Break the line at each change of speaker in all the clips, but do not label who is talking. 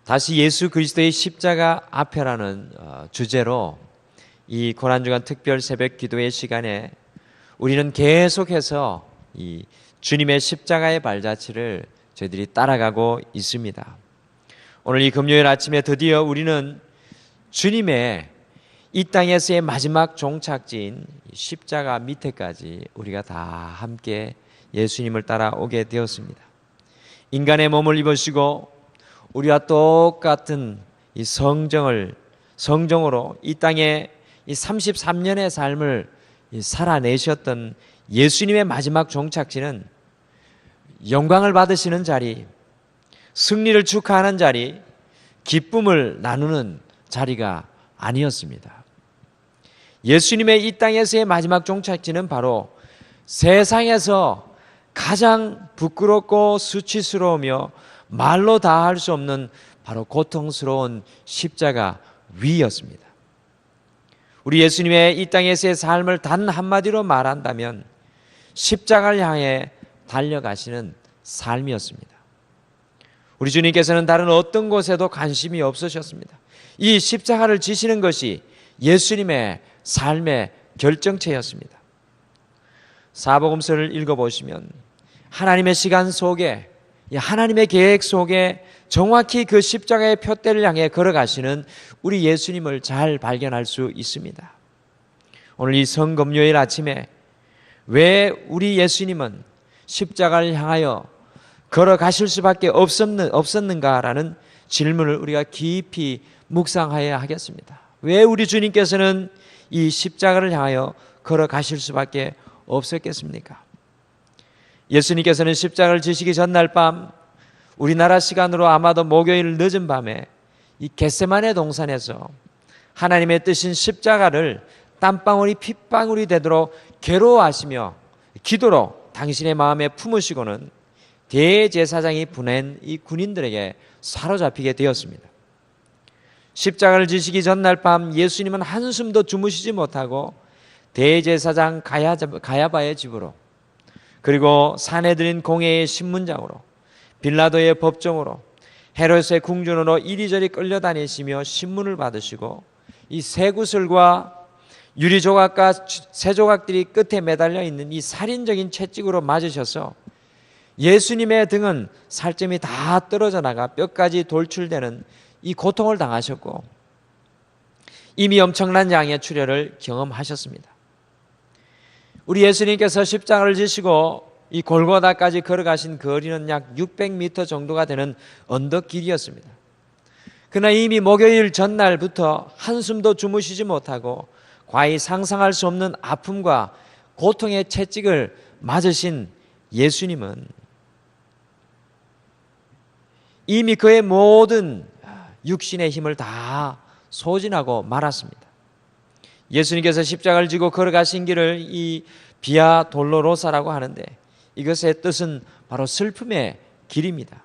다시 예수 그리스도의 십자가 앞에라는 주제로 이 고난주간 특별 새벽 기도의 시간에 우리는 계속해서 이 주님의 십자가의 발자취를 저희들이 따라가고 있습니다. 오늘 이 금요일 아침에 드디어 우리는 주님의 이 땅에서의 마지막 종착지인 십자가 밑에까지 우리가 다 함께 예수님을 따라오게 되었습니다. 인간의 몸을 입으시고 우리와 똑같은 이 성정으로 이 땅에 이 33년의 삶을 살아내셨던 예수님의 마지막 종착지는 영광을 받으시는 자리, 승리를 축하하는 자리, 기쁨을 나누는 자리가 아니었습니다. 예수님의 이 땅에서의 마지막 종착지는 바로 세상에서 가장 부끄럽고 수치스러우며 말로 다 할 수 없는 바로 고통스러운 십자가 위였습니다. 우리 예수님의 이 땅에서의 삶을 단 한마디로 말한다면 십자가를 향해 달려가시는 삶이었습니다. 우리 주님께서는 다른 어떤 곳에도 관심이 없으셨습니다. 이 십자가를 지시는 것이 예수님의 삶의 결정체였습니다. 사복음서를 읽어보시면 하나님의 시간 속에, 하나님의 계획 속에 정확히 그 십자가의 표대를 향해 걸어가시는 우리 예수님을 잘 발견할 수 있습니다. 오늘 이 성금요일 아침에 왜 우리 예수님은 십자가를 향하여 걸어가실 수밖에 없었는가라는 질문을 우리가 깊이 묵상하여야 하겠습니다. 왜 우리 주님께서는 이 십자가를 향하여 걸어가실 수밖에 없었겠습니까? 예수님께서는 십자가를 지시기 전날 밤, 우리나라 시간으로 아마도 목요일 늦은 밤에 이 겟세마네 동산에서 하나님의 뜻인 십자가를 땀방울이 핏방울이 되도록 괴로워하시며 기도로 당신의 마음에 품으시고는 대제사장이 보낸 이 군인들에게 사로잡히게 되었습니다. 십자가를 지시기 전날 밤 예수님은 한숨도 주무시지 못하고 대제사장 가야바의 집으로, 그리고 사내들인 공회의 신문장으로, 빌라도의 법정으로, 헤롯의 궁전으로 이리저리 끌려다니시며 신문을 받으시고 이 쇠구슬과 유리조각과 쇠조각들이 끝에 매달려 있는 이 살인적인 채찍으로 맞으셔서 예수님의 등은 살점이 다 떨어져 나가 뼈까지 돌출되는 이 고통을 당하셨고 이미 엄청난 양의 출혈을 경험하셨습니다. 우리 예수님께서 십자가를 지시고 이 골고다까지 걸어가신 거리는 약 600m 정도가 되는 언덕 길이었습니다. 그러나 이미 목요일 전날부터 한숨도 주무시지 못하고 과히 상상할 수 없는 아픔과 고통의 채찍을 맞으신 예수님은 이미 그의 모든 육신의 힘을 다 소진하고 말았습니다. 예수님께서 십자가를 지고 걸어가신 길을 이 비아 돌로로사라고 하는데 이것의 뜻은 바로 슬픔의 길입니다.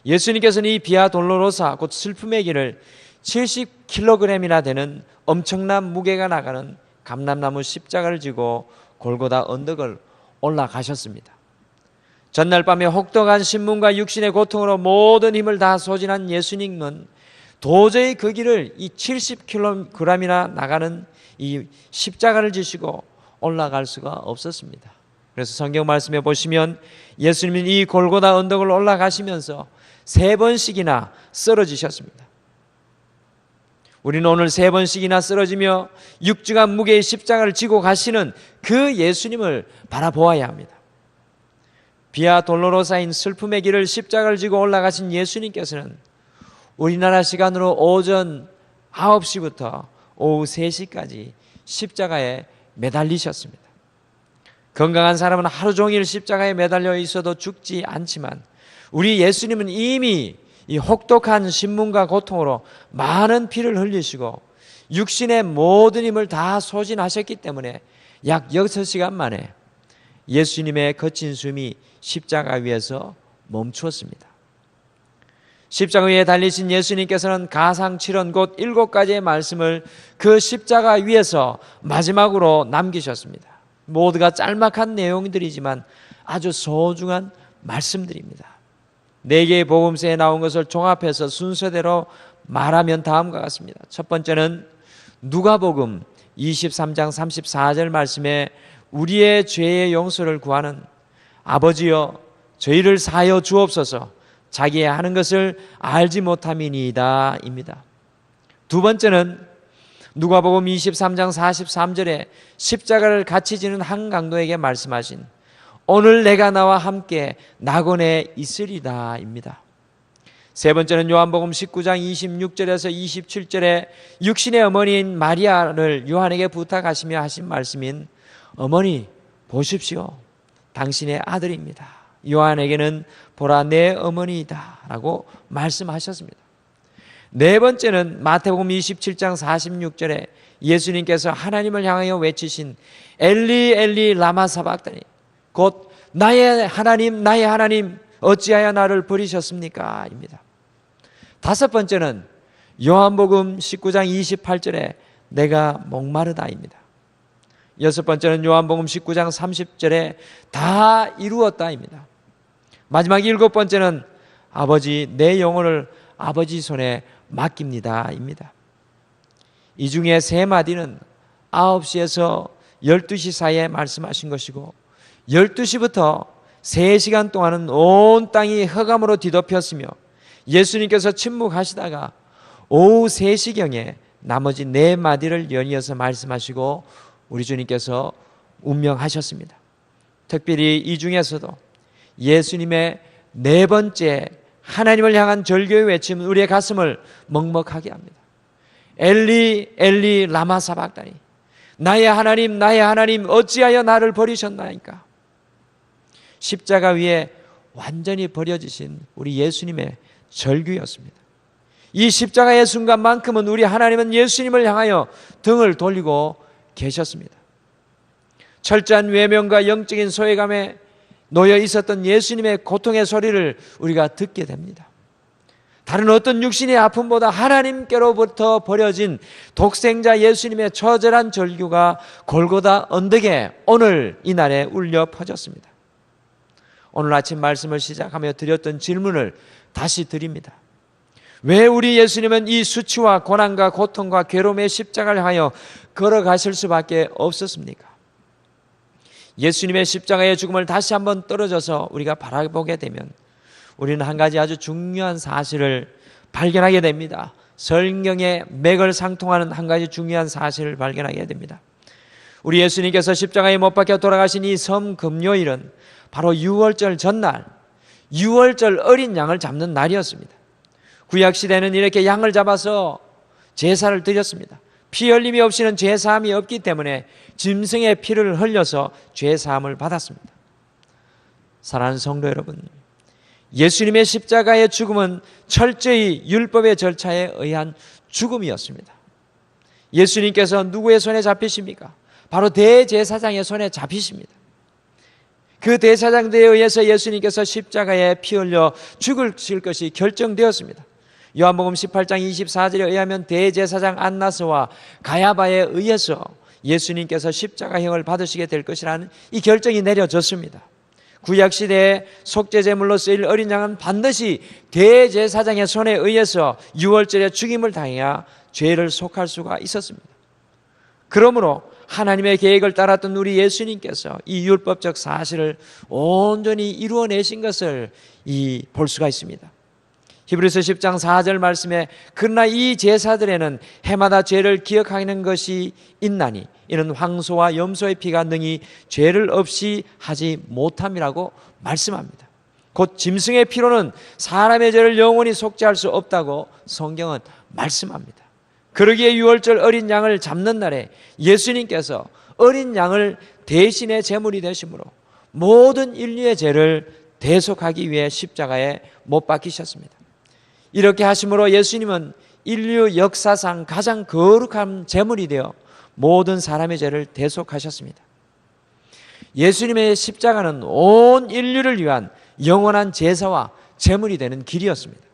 예수님께서는 이 비아 돌로로사 곧 슬픔의 길을 70kg이나 되는 엄청난 무게가 나가는 감람나무 십자가를 지고 골고다 언덕을 올라가셨습니다. 전날 밤에 혹독한 신문과 육신의 고통으로 모든 힘을 다 소진한 예수님은 도저히 그 길을 이 70kg이나 나가는 이 십자가를 지시고 올라갈 수가 없었습니다. 그래서 성경 말씀에 보시면 예수님은 이 골고다 언덕을 올라가시면서 3번씩이나 쓰러지셨습니다. 우리는 오늘 3번씩이나 쓰러지며 6주간 무게의 십자가를 지고 가시는 그 예수님을 바라보아야 합니다. 비아 돌로로사인 슬픔의 길을 십자가를 지고 올라가신 예수님께서는 우리나라 시간으로 오전 9시부터 오후 3시까지 십자가에 매달리셨습니다. 건강한 사람은 하루 종일 십자가에 매달려 있어도 죽지 않지만 우리 예수님은 이미 이 혹독한 신문과 고통으로 많은 피를 흘리시고 육신의 모든 힘을 다 소진하셨기 때문에 약 6시간 만에 예수님의 거친 숨이 십자가 위에서 멈추었습니다. 십자가 위에 달리신 예수님께서는 가상칠언 곧 7가지의 말씀을 그 십자가 위에서 마지막으로 남기셨습니다. 모두가 짤막한 내용들이지만 아주 소중한 말씀들입니다. 네 개의 복음서에 나온 것을 종합해서 순서대로 말하면 다음과 같습니다. 첫 번째는 누가복음 23장 34절 말씀에 우리의 죄의 용서를 구하는 아버지여 저희를 사하여 주옵소서 자기의 하는 것을 알지 못함이니이다 입니다. 두 번째는 누가복음 23장 43절에 십자가를 같이 지는 한 강도에게 말씀하신 오늘 내가 나와 함께 낙원에 있으리다 입니다. 세 번째는 요한복음 19장 26절에서 27절에 육신의 어머니인 마리아를 요한에게 부탁하시며 하신 말씀인 어머니 보십시오 당신의 아들입니다. 요한에게는 보라 내 어머니이다 라고 말씀하셨습니다. 네 번째는 마태복음 27장 46절에 예수님께서 하나님을 향하여 외치신 엘리 엘리 라마 사박다니 곧 나의 하나님 어찌하여 나를 버리셨습니까? 입니다. 다섯 번째는 요한복음 19장 28절에 내가 목마르다입니다. 여섯 번째는 요한복음 19장 30절에 다 이루었다입니다. 마지막 일곱 번째는 아버지 내 영혼을 아버지 손에 맡깁니다 입니다. 이 중에 세 마디는 9시에서 12시 사이에 말씀하신 것이고 12시부터 3시간 동안은 온 땅이 흑암으로 뒤덮였으며 예수님께서 침묵하시다가 오후 3시경에 나머지 네 마디를 연이어서 말씀하시고 우리 주님께서 운명하셨습니다. 특별히 이 중에서도 예수님의 네 번째 하나님을 향한 절규의 외침은 우리의 가슴을 먹먹하게 합니다. 엘리 엘리 라마 사박다니 나의 하나님 어찌하여 나를 버리셨나이까. 십자가 위에 완전히 버려지신 우리 예수님의 절규였습니다. 이 십자가의 순간만큼은 우리 하나님은 예수님을 향하여 등을 돌리고 계셨습니다. 철저한 외면과 영적인 소외감에 놓여 있었던 예수님의 고통의 소리를 우리가 듣게 됩니다. 다른 어떤 육신의 아픔보다 하나님께로부터 버려진 독생자 예수님의 처절한 절규가 골고다 언덕에 오늘 이 날에 울려 퍼졌습니다. 오늘 아침 말씀을 시작하며 드렸던 질문을 다시 드립니다. 왜 우리 예수님은 이 수치와 고난과 고통과 괴로움의 십자가를 하여 걸어가실 수밖에 없었습니까? 예수님의 십자가의 죽음을 다시 한번 떨어져서 우리가 바라보게 되면 우리는 한 가지 아주 중요한 사실을 발견하게 됩니다. 성경의 맥을 상통하는 한 가지 중요한 사실을 발견하게 됩니다. 우리 예수님께서 십자가에 못 박혀 돌아가신 이 섬금요일은 바로 유월절 전날, 유월절 어린 양을 잡는 날이었습니다. 구약시대는 이렇게 양을 잡아서 제사를 드렸습니다. 피 흘림이 없이는 죄사함이 없기 때문에 짐승의 피를 흘려서 죄사함을 받았습니다. 사랑하는 성도 여러분, 예수님의 십자가의 죽음은 철저히 율법의 절차에 의한 죽음이었습니다. 예수님께서 누구의 손에 잡히십니까? 바로 대제사장의 손에 잡히십니다. 그 대제사장들에 의해서 예수님께서 십자가에 피 흘려 죽으실 것이 결정되었습니다. 요한복음 18장 24절에 의하면 대제사장 안나스와 가야바에 의해서 예수님께서 십자가형을 받으시게 될 것이라는 이 결정이 내려졌습니다. 구약시대에 속죄제물로 쓰일 어린 양은 반드시 대제사장의 손에 의해서 유월절에 죽임을 당해야 죄를 속할 수가 있었습니다. 그러므로 하나님의 계획을 따랐던 우리 예수님께서 이 율법적 사실을 온전히 이루어내신 것을 볼 수가 있습니다. 히브리서 10장 4절 말씀에 그러나 이 제사들에는 해마다 죄를 기억하는 것이 있나니 이는 황소와 염소의 피가 능히 죄를 없이 하지 못함이라고 말씀합니다. 곧 짐승의 피로는 사람의 죄를 영원히 속죄할 수 없다고 성경은 말씀합니다. 그러기에 유월절 어린 양을 잡는 날에 예수님께서 어린 양을 대신의 제물이 되심으로 모든 인류의 죄를 대속하기 위해 십자가에 못 박히셨습니다. 이렇게 하심으로 예수님은 인류 역사상 가장 거룩한 제물이 되어 모든 사람의 죄를 대속하셨습니다. 예수님의 십자가는 온 인류를 위한 영원한 제사와 제물이 되는 길이었습니다.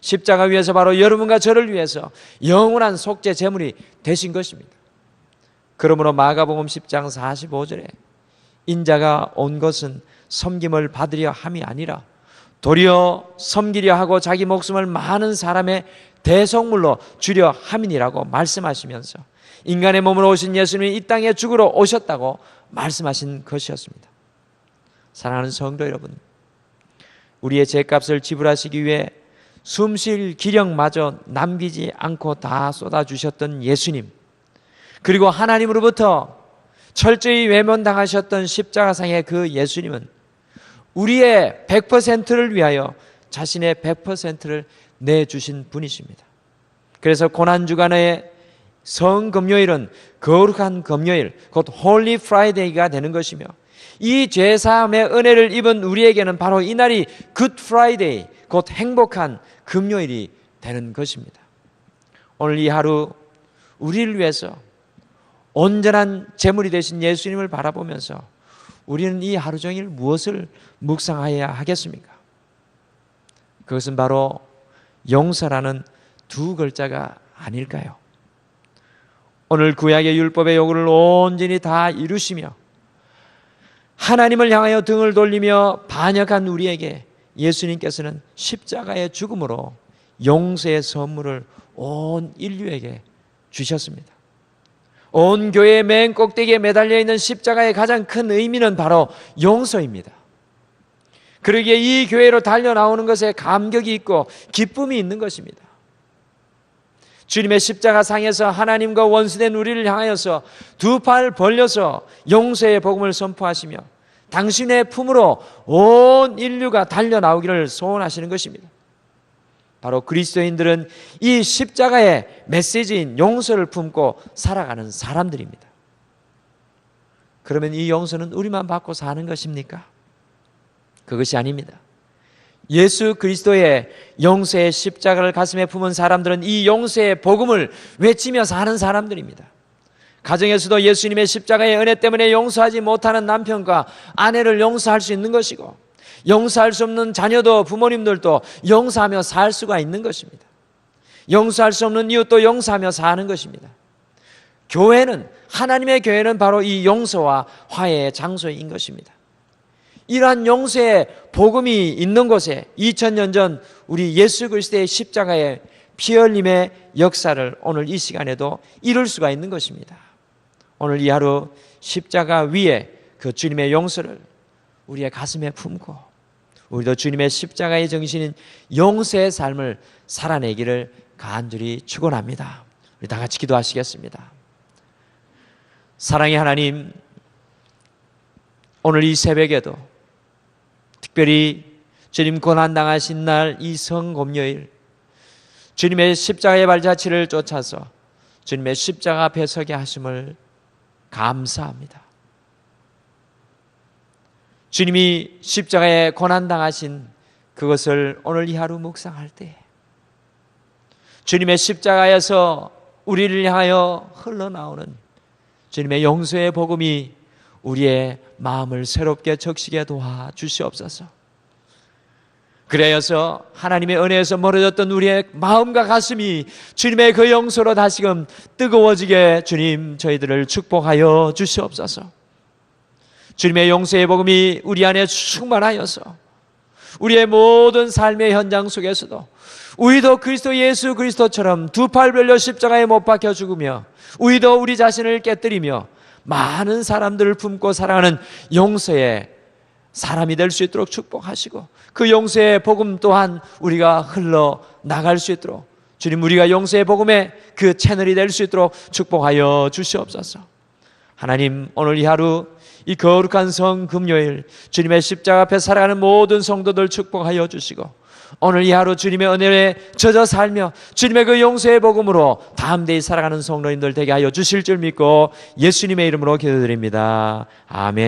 십자가 위에서 바로 여러분과 저를 위해서 영원한 속죄 제물이 되신 것입니다. 그러므로 마가복음 10장 45절에 인자가 온 것은 섬김을 받으려 함이 아니라 도리어 섬기려 하고 자기 목숨을 많은 사람의 대속물로 주려 함이니라고 말씀하시면서 인간의 몸으로 오신 예수님이 이 땅에 죽으러 오셨다고 말씀하신 것이었습니다. 사랑하는 성도 여러분, 우리의 죄값을 지불하시기 위해 숨쉴 기력마저 남기지 않고 다 쏟아주셨던 예수님, 그리고 하나님으로부터 철저히 외면당하셨던 십자가상의 그 예수님은 우리의 100%를 위하여 자신의 100%를 내주신 분이십니다. 그래서 고난주간의 성금요일은 거룩한 금요일, 곧 홀리 프라이데이가 되는 것이며, 이 죄사함의 은혜를 입은 우리에게는 바로 이 날이 굿 프라이데이, 곧 행복한 금요일이 되는 것입니다. 오늘 이 하루 우리를 위해서 온전한 제물이 되신 예수님을 바라보면서 우리는 이 하루 종일 무엇을 묵상해야 하겠습니까? 그것은 바로 용서라는 두 글자가 아닐까요? 오늘 구약의 율법의 요구를 온전히 다 이루시며 하나님을 향하여 등을 돌리며 반역한 우리에게 예수님께서는 십자가의 죽음으로 용서의 선물을 온 인류에게 주셨습니다. 온 교회의 맨 꼭대기에 매달려 있는 십자가의 가장 큰 의미는 바로 용서입니다. 그러기에 이 교회로 달려나오는 것에 감격이 있고 기쁨이 있는 것입니다. 주님의 십자가 상에서 하나님과 원수된 우리를 향하여서 두 팔 벌려서 용서의 복음을 선포하시며 당신의 품으로 온 인류가 달려나오기를 소원하시는 것입니다. 바로 그리스도인들은 이 십자가의 메시지인 용서를 품고 살아가는 사람들입니다. 그러면 이 용서는 우리만 받고 사는 것입니까? 그것이 아닙니다. 예수 그리스도의 용서의 십자가를 가슴에 품은 사람들은 이 용서의 복음을 외치며 사는 사람들입니다. 가정에서도 예수님의 십자가의 은혜 때문에 용서하지 못하는 남편과 아내를 용서할 수 있는 것이고, 용서할 수 없는 자녀도 부모님들도 용서하며 살 수가 있는 것입니다. 용서할 수 없는 이웃도 용서하며 사는 것입니다. 교회는, 하나님의 교회는 바로 이 용서와 화해의 장소인 것입니다. 이러한 용서의 복음이 있는 곳에 2000년 전 우리 예수 그리스도의 십자가의 피 흘림의 역사를 오늘 이 시간에도 이룰 수가 있는 것입니다. 오늘 이 하루 십자가 위에 그 주님의 용서를 우리의 가슴에 품고 우리도 주님의 십자가의 정신인 용서의 삶을 살아내기를 간절히 축원합니다. 우리 다 같이 기도하시겠습니다. 사랑의 하나님, 오늘 이 새벽에도 특별히 주님 고난당하신 날 이 성금요일, 주님의 십자가의 발자취를 쫓아서 주님의 십자가 앞에 서게 하심을 감사합니다. 주님이 십자가에 고난당하신 그것을 오늘 이 하루 묵상할 때 주님의 십자가에서 우리를 향하여 흘러나오는 주님의 용서의 복음이 우리의 마음을 새롭게 적시게 도와주시옵소서. 그래서 하나님의 은혜에서 멀어졌던 우리의 마음과 가슴이 주님의 그 용서로 다시금 뜨거워지게 주님 저희들을 축복하여 주시옵소서. 주님의 용서의 복음이 우리 안에 충만하여서 우리의 모든 삶의 현장 속에서도 우리도 그리스도 예수 그리스도처럼 두 팔 벌려 십자가에 못 박혀 죽으며 우리도 우리 자신을 깨뜨리며 많은 사람들을 품고 살아가는 용서의 사람이 될 수 있도록 축복하시고 그 용서의 복음 또한 우리가 흘러나갈 수 있도록 주님, 우리가 용서의 복음의 그 채널이 될 수 있도록 축복하여 주시옵소서. 하나님, 오늘 이 하루 이 거룩한 성금요일 주님의 십자가 앞에 살아가는 모든 성도들 축복하여 주시고 오늘 이 하루 주님의 은혜에 젖어 살며 주님의 그 용서의 복음으로 담대히 살아가는 성도님들 되게 하여 주실 줄 믿고 예수님의 이름으로 기도드립니다. 아멘.